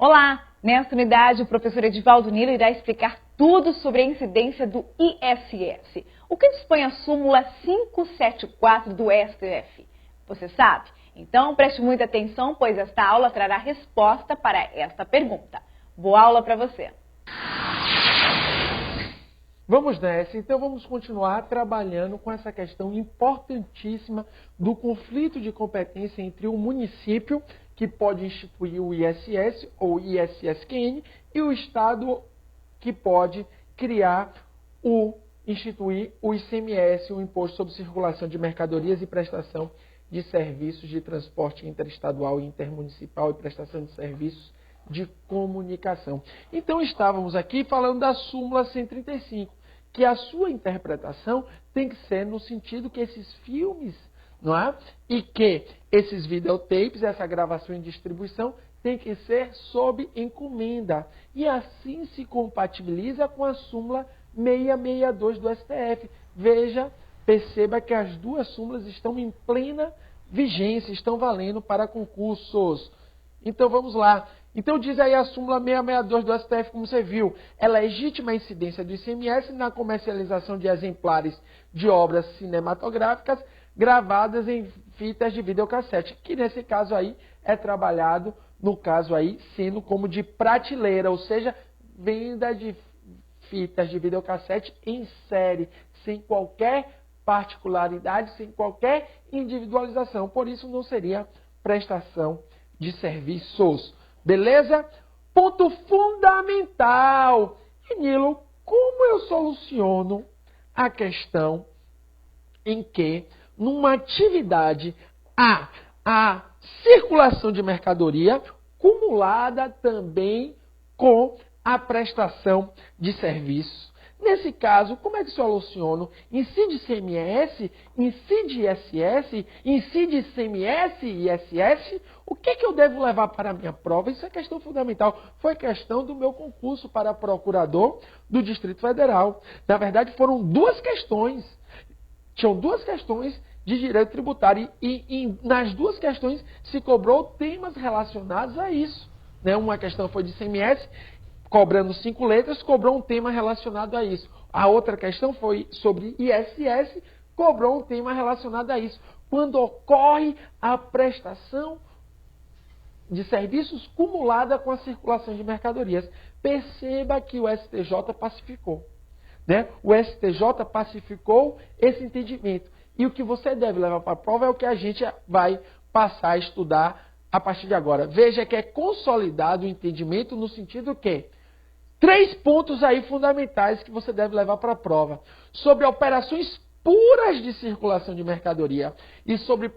Olá! Nesta unidade, o professor Edivaldo Nilo irá explicar tudo sobre a incidência do ISS. O que dispõe a súmula 574 do STF? Você sabe? Então preste muita atenção, pois esta aula trará resposta para esta pergunta. Boa aula para você! Vamos nessa, então vamos continuar trabalhando com essa questão importantíssima do conflito de competência entre o município, que pode instituir o ISS ou ISSQN, e o Estado, que pode instituir o ICMS, o Imposto sobre Circulação de Mercadorias e Prestação de Serviços de Transporte Interestadual e Intermunicipal e Prestação de Serviços de Comunicação. Então estávamos aqui falando da súmula 135, que a sua interpretação tem que ser no sentido que esses filmes, não é? E que esses videotapes, essa gravação e distribuição, tem que ser sob encomenda. E assim se compatibiliza com a súmula 662 do STF. Veja, perceba que as duas súmulas estão em plena vigência, estão valendo para concursos. Então vamos lá. Então diz aí a súmula 662 do STF, como você viu, é legítima a incidência do ICMS na comercialização de exemplares de obras cinematográficas gravadas em fitas de videocassete, que nesse caso aí é trabalhado, no caso aí, sendo como de prateleira, ou seja, venda de fitas de videocassete em série, sem qualquer particularidade, sem qualquer individualização. Por isso não seria prestação de serviços. Beleza? Ponto fundamental. E Nilo, como eu soluciono a questão em que, numa atividade, há a circulação de mercadoria cumulada também com a prestação de serviços? Nesse caso, como é que soluciono? Incide ICMS, incide ISS, incide ICMS e ISS? O que eu devo levar para a minha prova? Isso é questão fundamental. Foi questão do meu concurso para procurador do Distrito Federal. Na verdade, foram duas questões. Tinham duas questões de direito tributário e nas duas questões se cobrou temas relacionados a isso. Né? Uma questão foi de ICMS, cobrando 5 letras, cobrou um tema relacionado a isso. A outra questão foi sobre ISS, cobrou um tema relacionado a isso. Quando ocorre a prestação de serviços cumulada com a circulação de mercadorias. Perceba que o STJ pacificou. Né? O STJ pacificou esse entendimento. E o que você deve levar para a prova é o que a gente vai passar a estudar a partir de agora. Veja que é consolidado o entendimento no sentido que 3 pontos aí fundamentais que você deve levar para a prova. Sobre operações puras de circulação de mercadoria e sobre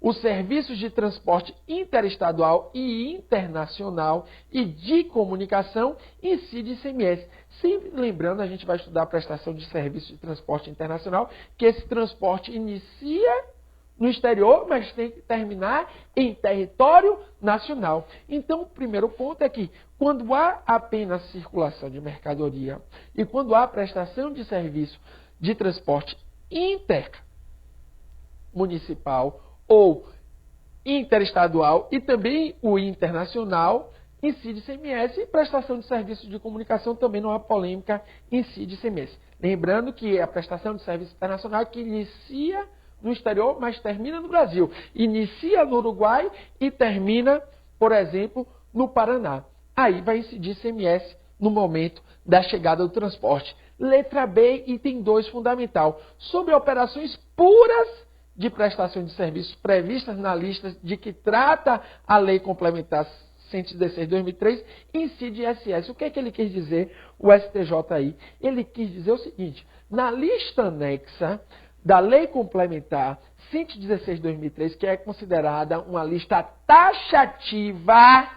os serviços de transporte interestadual e internacional e de comunicação, incide ICMS. Sempre lembrando, a gente vai estudar a prestação de serviços de transporte internacional, que esse transporte inicia no exterior, mas tem que terminar em território nacional. Então, o primeiro ponto é que, quando há apenas circulação de mercadoria e quando há prestação de serviço de transporte intermunicipal ou interestadual e também o internacional, incide ICMS, e prestação de serviços de comunicação também não há polêmica, incide ICMS. Lembrando que a prestação de serviço internacional que inicia no exterior, mas termina no Brasil. Inicia no Uruguai e termina, por exemplo, no Paraná. Aí vai incidir ICMS no momento da chegada do transporte. Letra B, item 2, fundamental. Sobre operações puras de prestação de serviços previstas na lista de que trata a Lei Complementar 116/2003, incide ISS. O que é que ele quis dizer, o STJ aí? Ele quis dizer o seguinte: na lista anexa da Lei Complementar 116/2003, que é considerada uma lista taxativa,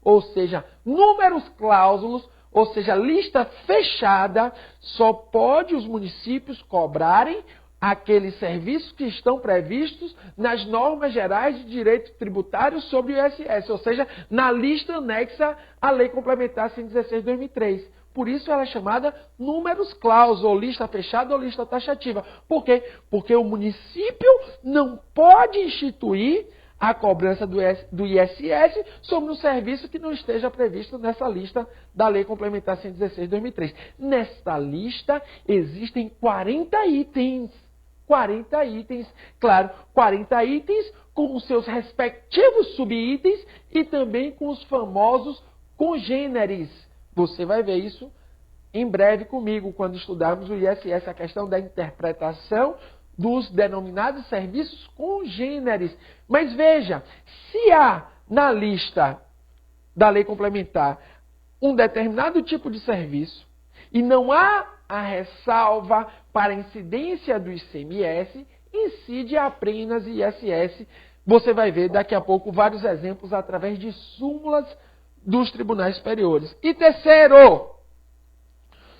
ou seja, números cláusulos, ou seja, lista fechada, só pode os municípios cobrarem aqueles serviços que estão previstos nas normas gerais de direito tributário sobre o ISS, ou seja, na lista anexa à Lei Complementar 116/2003. Por isso ela é chamada números clausos, ou lista fechada ou lista taxativa. Por quê? Porque o município não pode instituir a cobrança do ISS sobre um serviço que não esteja previsto nessa lista da Lei Complementar 116 de 2003. Nesta lista existem 40 itens. 40 itens, claro, 40 itens com os seus respectivos subitens e também com os famosos congêneres. Você vai ver isso em breve comigo, quando estudarmos o ISS, a questão da interpretação dos denominados serviços congêneres. Mas veja, se há na lista da lei complementar um determinado tipo de serviço e não há a ressalva para a incidência do ICMS, incide apenas ISS. Você vai ver daqui a pouco vários exemplos através de súmulas dos tribunais superiores. E terceiro,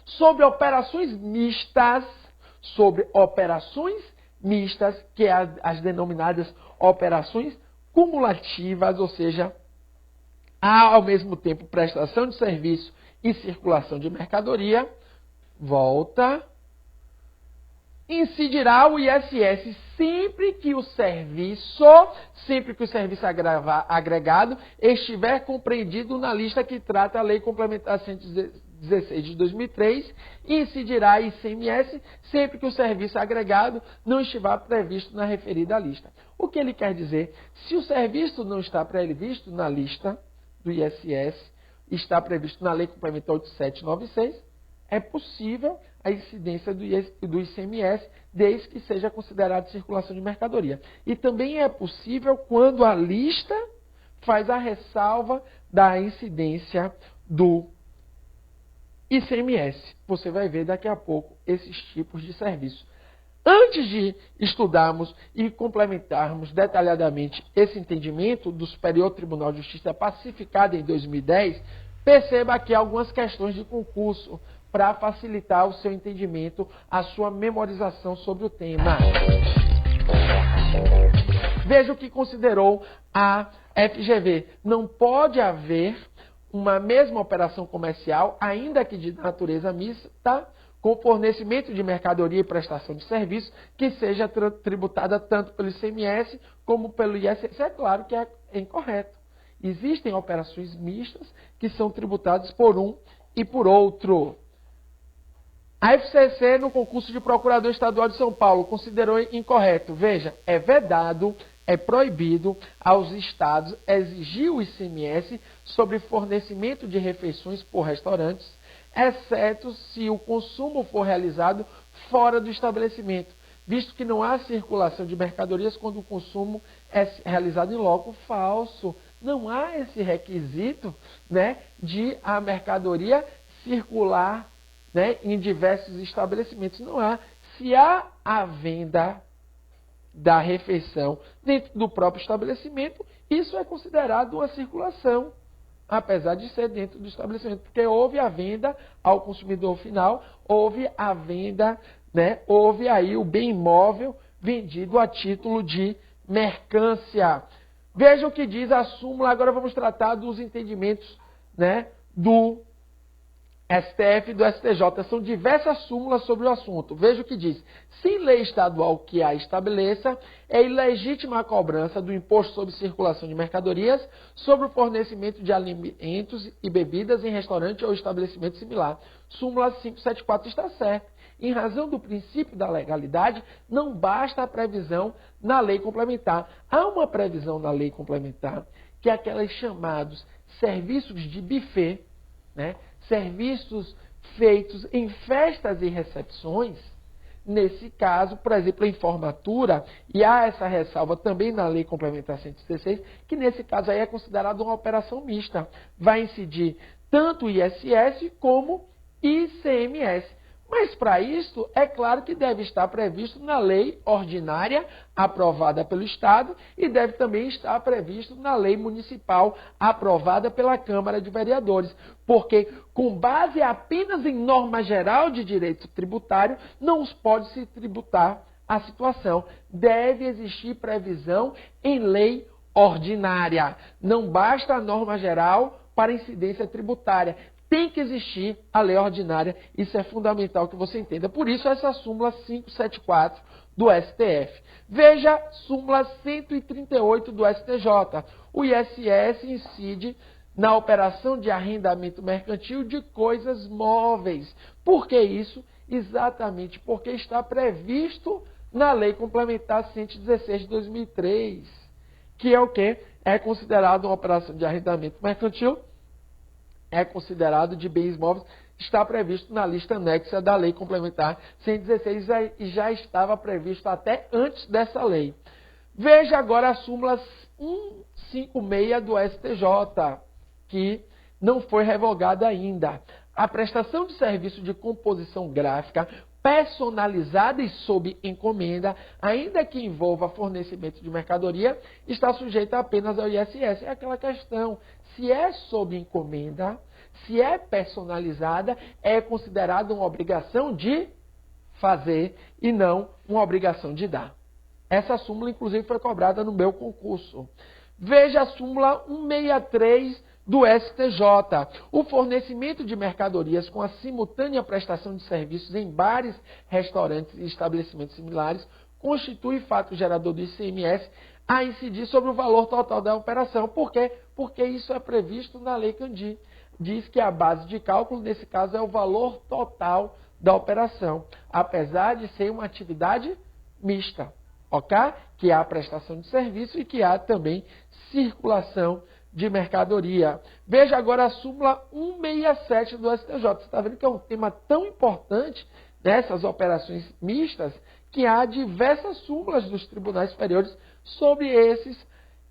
sobre operações mistas, que é as denominadas operações cumulativas, ou seja, há ao mesmo tempo prestação de serviço e circulação de mercadoria, incidirá o ISS sempre que o serviço agregado estiver compreendido na lista que trata a Lei Complementar 116 de 2003, e incidirá ICMS sempre que o serviço agregado não estiver previsto na referida lista. O que ele quer dizer? Se o serviço não está previsto na lista do ISS, está previsto na Lei Complementar 8796, é possível a incidência do ICMS, desde que seja considerado circulação de mercadoria. E também é possível quando a lista faz a ressalva da incidência do ICMS. Você vai ver daqui a pouco esses tipos de serviços. Antes de estudarmos e complementarmos detalhadamente esse entendimento do Superior Tribunal de Justiça pacificado em 2010, perceba aqui algumas questões de concurso para facilitar o seu entendimento, a sua memorização sobre o tema. Veja o que considerou a FGV. Não pode haver uma mesma operação comercial, ainda que de natureza mista, com fornecimento de mercadoria e prestação de serviço, que seja tributada tanto pelo ICMS como pelo ISS. É claro que é incorreto. Existem operações mistas que são tributadas por um e por outro. A FCC, no concurso de Procurador Estadual de São Paulo, considerou incorreto. Veja, é vedado, é proibido aos estados exigir o ICMS sobre fornecimento de refeições por restaurantes, exceto se o consumo for realizado fora do estabelecimento, visto que não há circulação de mercadorias quando o consumo é realizado em loco falso. Não há esse requisito, né, de a mercadoria circular, né, em diversos estabelecimentos. Não há. Se há a venda da refeição dentro do próprio estabelecimento, isso é considerado uma circulação, apesar de ser dentro do estabelecimento, porque houve a venda ao consumidor final, houve a venda, né, houve aí o bem imóvel vendido a título de mercância. Veja o que diz a súmula. Agora vamos tratar dos entendimentos, né, do STF e do STJ. São diversas súmulas sobre o assunto. Veja o que diz. Se lei estadual que a estabeleça, é ilegítima a cobrança do imposto sobre circulação de mercadorias sobre o fornecimento de alimentos e bebidas em restaurante ou estabelecimento similar. Súmula 574 está certa. Em razão do princípio da legalidade, não basta a previsão na lei complementar. Há uma previsão na lei complementar, que é aqueles chamados serviços de buffet, né? Serviços feitos em festas e recepções. Nesse caso, por exemplo, em formatura, e há essa ressalva também na Lei Complementar 116, que nesse caso aí é considerado uma operação mista. Vai incidir tanto ISS como ICMS. Mas para isso, é claro que deve estar previsto na lei ordinária aprovada pelo Estado e deve também estar previsto na lei municipal aprovada pela Câmara de Vereadores. Porque, com base apenas em norma geral de direito tributário, não pode se tributar a situação. Deve existir previsão em lei ordinária. Não basta a norma geral para incidência tributária. tem que existir a lei ordinária. Isso é fundamental que você entenda. Por isso, essa súmula 574 do STF. Veja súmula 138 do STJ. O ISS incide na operação de arrendamento mercantil de coisas móveis. Por que isso? Exatamente porque está previsto na Lei Complementar 116 de 2003, que é o quê? É considerado uma operação de arrendamento mercantil, é considerado de bens móveis, está previsto na lista anexa da Lei Complementar 116 e já estava previsto até antes dessa lei. Veja agora a súmula 156 do STJ, que não foi revogada ainda. A prestação de serviço de composição gráfica personalizada e sob encomenda, ainda que envolva fornecimento de mercadoria, está sujeita apenas ao ISS. É aquela questão, se é sob encomenda, se é personalizada, é considerada uma obrigação de fazer e não uma obrigação de dar. Essa súmula, inclusive, foi cobrada no meu concurso. Veja a súmula 163 do STJ. O fornecimento de mercadorias com a simultânea prestação de serviços em bares, restaurantes e estabelecimentos similares constitui fato gerador do ICMS a incidir sobre o valor total da operação. Por quê? Porque isso é previsto na Lei Candir. Diz que a base de cálculo, nesse caso, é o valor total da operação, apesar de ser uma atividade mista, ok? Que há prestação de serviço e que há também circulação de mercadoria. Veja agora a súmula 167 do STJ. Você está vendo que é um tema tão importante nessas operações mistas que há diversas súmulas dos tribunais superiores sobre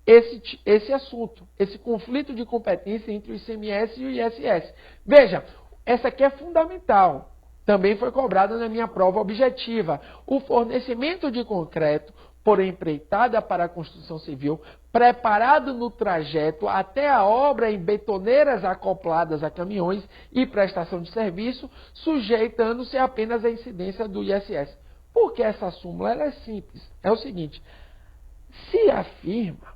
esse assunto, esse conflito de competência entre o ICMS e o ISS. Veja, essa aqui é fundamental. Também foi cobrada na minha prova objetiva. O fornecimento de concreto por empreitada para a construção civil, preparado no trajeto até a obra em betoneiras acopladas a caminhões e prestação de serviço, sujeitando-se apenas à incidência do ISS. Por que essa súmula? Ela é simples. É o seguinte, se afirma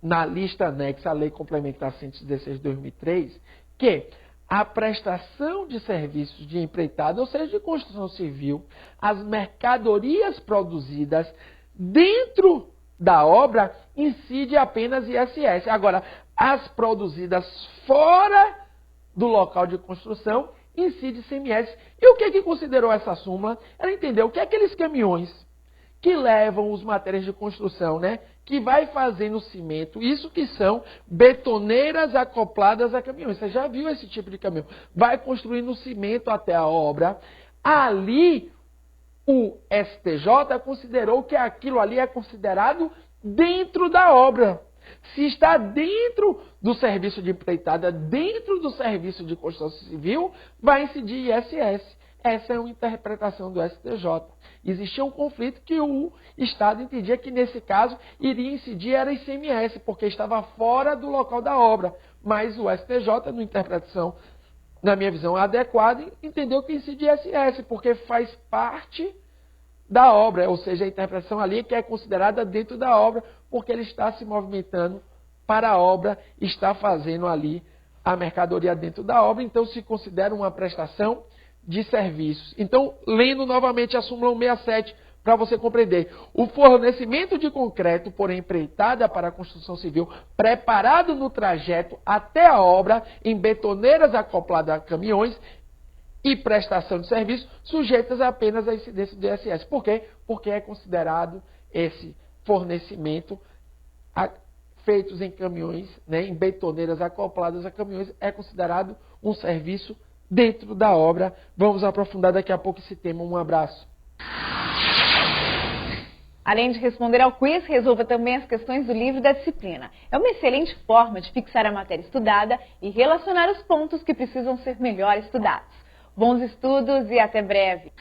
na lista anexa à Lei Complementar 116 de 2003 que a prestação de serviços de empreitada, ou seja, de construção civil, as mercadorias produzidas dentro da obra incide apenas ISS. Agora, as produzidas fora do local de construção incide ICMS. E o que considerou essa súmula? Ela entendeu que aqueles caminhões que levam os materiais de construção, né, que vai fazendo cimento, isso que são betoneiras acopladas a caminhões. Você já viu esse tipo de caminhão? Vai construindo cimento até a obra. Ali, o STJ considerou que aquilo ali é considerado dentro da obra. Se está dentro do serviço de empreitada, dentro do serviço de construção civil, vai incidir ISS. Essa é uma interpretação do STJ. Existia um conflito que o Estado entendia que, nesse caso, iria incidir era ICMS, porque estava fora do local da obra. Mas o STJ, na interpretação, na minha visão, adequada, entendeu que incidia ISS, porque faz parte da obra, ou seja, a interpretação ali que é considerada dentro da obra, porque ele está se movimentando para a obra, está fazendo ali a mercadoria dentro da obra, então se considera uma prestação de serviços. Então, lendo novamente a súmula 167, para você compreender, o fornecimento de concreto por empreitada para a construção civil, preparado no trajeto até a obra, em betoneiras acopladas a caminhões, e prestação de serviço, sujeitas apenas à incidência do ISS. Por quê? Porque é considerado esse fornecimento feitos em caminhões, né, em betoneiras acopladas a caminhões, é considerado um serviço dentro da obra. Vamos aprofundar daqui a pouco esse tema. Um abraço. Além de responder ao quiz, resolva também as questões do livro da disciplina. É uma excelente forma de fixar a matéria estudada e relacionar os pontos que precisam ser melhor estudados. Bons estudos e até breve!